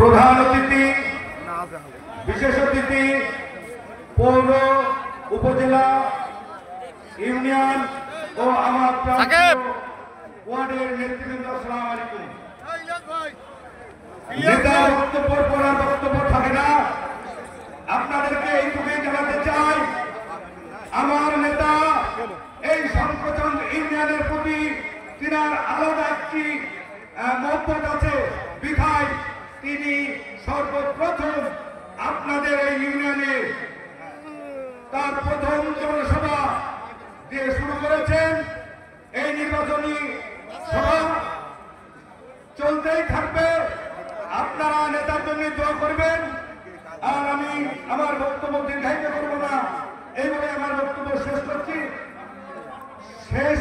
প্রধান অতিথি, বিশেষ অতিথি, পৌর, উপজেলা, ইউনিয়ন ও আমার ওয়ার্ডের নেতৃবৃন্দ, আসসালামু আলাইকুম। নেতার বক্তব্যের পর আর বক্তব্য থাকে না, আপনাদেরকে এইটুকুই জানাতে চাই, আমার নেতা এই শঙ্করচন্দ ইউনিয়নের প্রতি তিনার আলাদা একটি মহব্বত আছে, বিধায় তিনি সর্বপ্রথম আপনাদের এই ইউনিয়নে তার প্রথম জনসভা দিয়ে শুরু করেছেন। এই নির্বাচনী সভা চলতেই থাকবে, আপনারা নেতার জন্য দোয়া করবেন। আর আমি আমার বক্তব্য দীর্ঘায়িত করব না, এইভাবে আমার বক্তব্য শেষ করছি। শেষ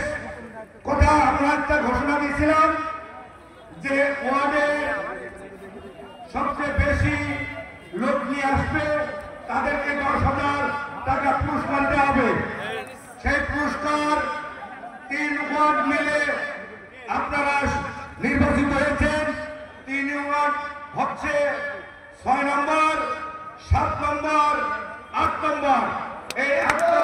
কথা, আমরা একটা ঘোষণা দিয়েছিলাম যে ওয়ার্ডে সবচেয়ে বেশি লোক নিয়ে আসবে তাদেরকে 10,000 টাকা পুরস্কার দেওয়া হবে। সেই পুরস্কার 3 ওয়ার্ড মিলে আপনারা নির্বাচিত হয়েছেন। 3 ওয়ার্ড হচ্ছে 6 নম্বর, 7 নম্বর, 8 নম্বর। এই 8